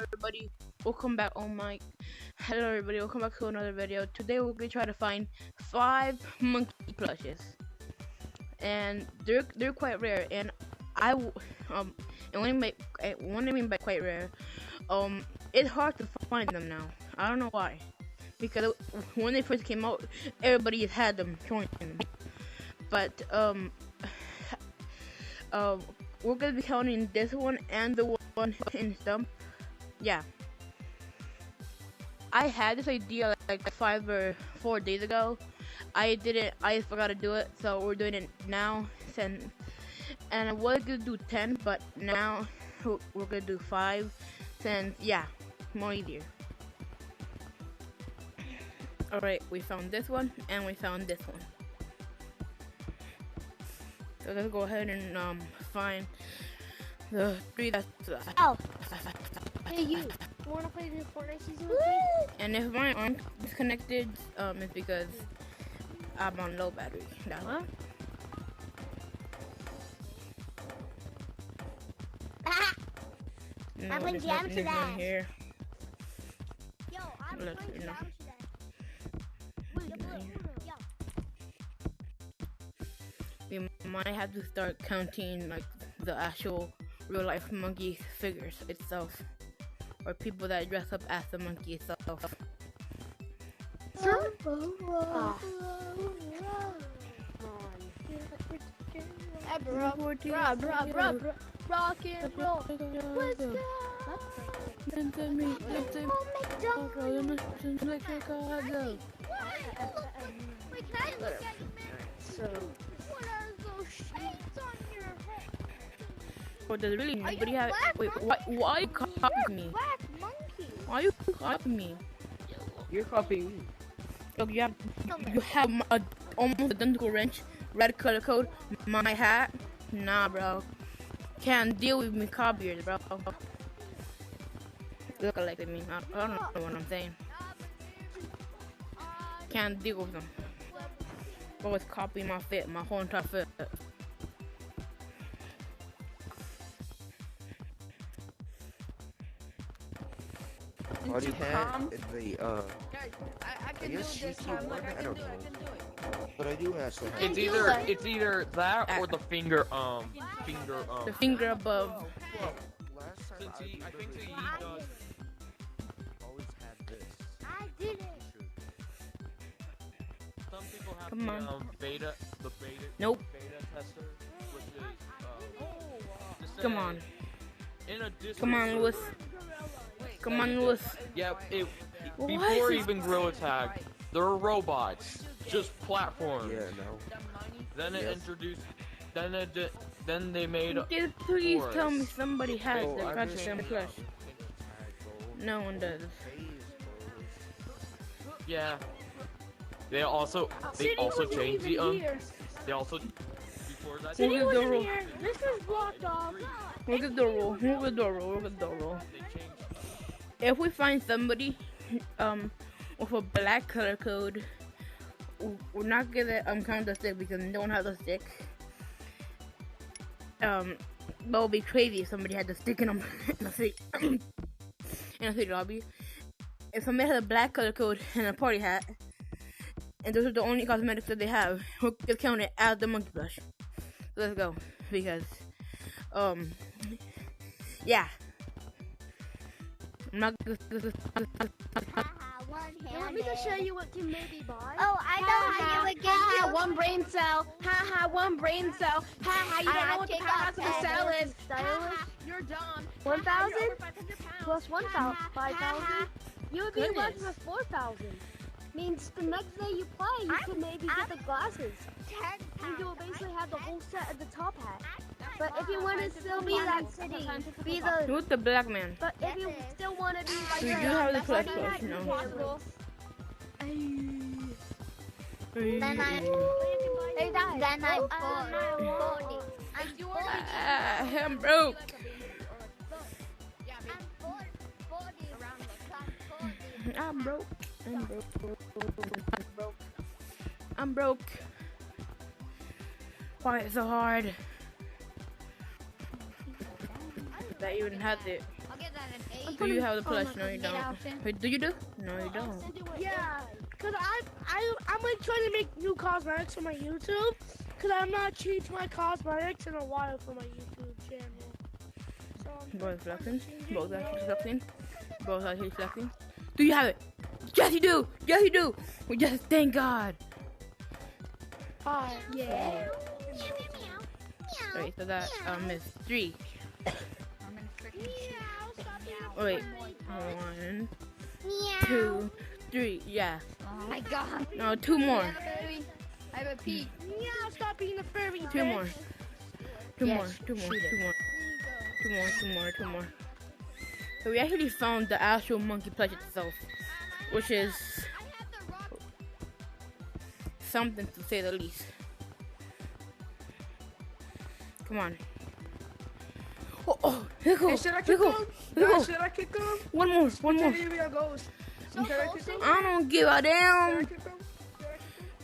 everybody, welcome back. Oh my, hello everybody, welcome back to another video. Today we're gonna try to find 5 monkey plushes, and they're quite rare. And and what I mean by quite rare, it's hard to find them now. I don't know why, because when they first came out, everybody had them, showing them. But we're gonna be counting this one and the one in stump. Yeah, I had this idea like 5 or 4 days ago. I forgot to do it, so we're doing it now. And I was gonna do 10, but now we're gonna do 5, since yeah, more easier. Alright, we found this one and we found this one. So let's go ahead and find the 3 that's Oh, hey you wanna play the Fortnite season with me? And if mine aren't disconnected, it's because I'm on low battery. That's why. No, I'm playing there's Jam nothing Dash. here. Yo, I'm Let's playing see, no. Jam Dash. We might have to start counting like the actual real life monkey figures itself, or people that dress up as the monkey itself. Sure. Rock and roll. Let's go. Wait, can I look at you, man? So, What are those shades on your head? what does really Are you nobody have? black Wait, monkey? why you You're copying me? a black monkey. Why you copying me? You're copying me. Look, you have a almost identical wrench, red color code, my hat. Nah, bro. Can't deal with me copiers, bro. Look like I mean, I don't know what I'm saying. Can't deal with them. Always copy my fit, my whole entire fit. Body hat, the Guys, I can do guess this. she Look, won, I I can don't do it. I know. can do it. but I do have some. It's either that or the finger The finger above. Well, last time Since he, I think he does. always had this. I did it. Some people have Come on. beta Nope. beta tester, which is to Come say, on. In a Discord Come on, Lewis. server, Come on, Lewis. Yeah, What before is even Gorilla Tag, there were robots, just platforms. Yeah, no. Then it Yes. introduced, then they made. Please Forest. tell me somebody has Oh, the I goddamn understand. plush. No one does. Yeah. They also changed the They also before that. Move the door roll. This is blocked off. Move the door roll. Move the door roll. Move the door roll. They changed. If we find somebody with a black color code, we're not gonna count the stick because they don't have the stick. That would be crazy if somebody had the stick in them in a city lobby. If somebody has a black color code and a party hat, and those are the only cosmetics that they have, we're gonna count it as the monkey plush. So let's go, because yeah. I'm not gonna You want me to show you what can maybe buy? Oh, I know how you would get you. One brain cell. Ha ha, one brain cell. Ha ha, you don't know what the take power off of the cell is. Ha Stylish. ha, you're dumb. 1,000 You're over 500 pounds. plus 1,000, 5,000. You would be Goodness. left with 4,000. Means the next day you play, you can maybe get the glasses. 10 And you will basically have the whole set of the top hat. But if you want to still be that city, be the. Who's the black man? But if you still want to be like You do the have the party plush hat, plush, no? possible. Then I'm then I'm 40. I'm 40. I'm broke. I'm broke. I'm broke. I'm broke. Why is it so hard? That even has it. I'll get that an 8. Do you have the plush? No, you don't. Wait, do you do? No, you don't. Yeah, cause I'm like trying to make new cosmetics for my YouTube, cause I'm not changed my cosmetics in a while for my YouTube channel. So Both flexing. Both actually flexing. Both actually flexing. Do you have it? Yes, you do. Yes, you do. Well, yes, thank God. yeah. Wait, so that is 3. Wait, 1, 2, 3. Yeah. Oh my god. No, 2 more. I have a pee. Meow, stop being a furry. 2 more. 2 more. Yes, 2 more. 2 more. shoot it. 2 more. 2 more. 2 more. So we actually found the actual monkey plush itself, which is something to say the least. Come on. Oh, here Hey, goes. should I Here kick goes. him? Here Guys, goes. should I kick him? One more. One more. Here goes. Should I kick him? I don't give a Should I damn. kick him?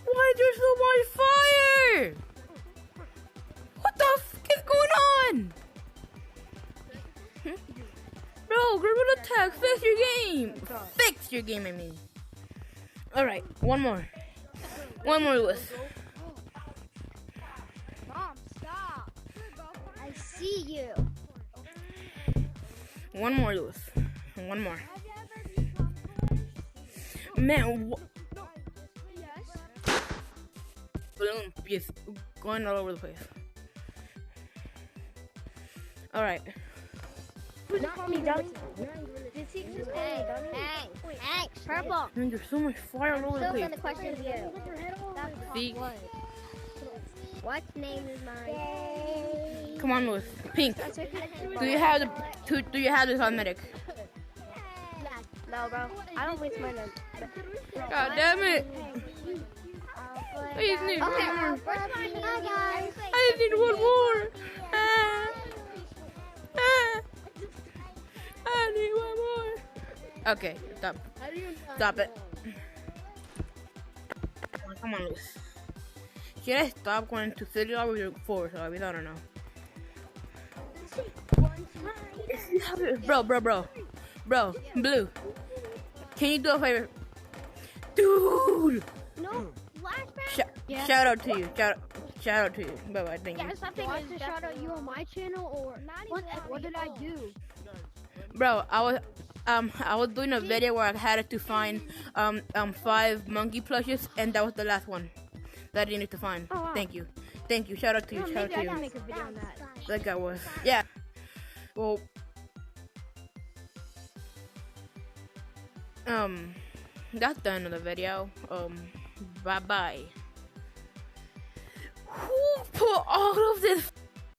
Why is there so much fire? What the f is going on? Bro, Gorilla Tag, fix your game. Fix your game, I mean. Alright, one more. One more, Lewis. Mom, stop. I see you. One more, Lewis. One more. Man, balloon is going all over the place. Alright. Not me, Dummy. Hey, purple. Man, there's so much fire all over the Still place. gonna question you. See? What name is mine? Come on, Lewis. Pink. Do you have the cosmetic? No, bro. I don't waste my name. God damn it. I just need one Okay. more. Hi, guys. I just need one more. I need one more. Okay, stop. Stop it. Come on, Lewis. Should I stop going to city or forward? So I don't know. Bro, Blue. Can you do a favor? Dude! No, flashback. Shout out to you. Shout out to you. Bye bye. Thank you. Something is to shout out you on my channel or what did I do? Bro, I was doing a video where I had to find 5 monkey plushes, and that was the last one that I needed to find. Oh, wow. Thank you. Shout out to you. Shout out to you. make a video on that. That guy was. Yeah. Well. That's the end of the video. Bye bye. Who put all of this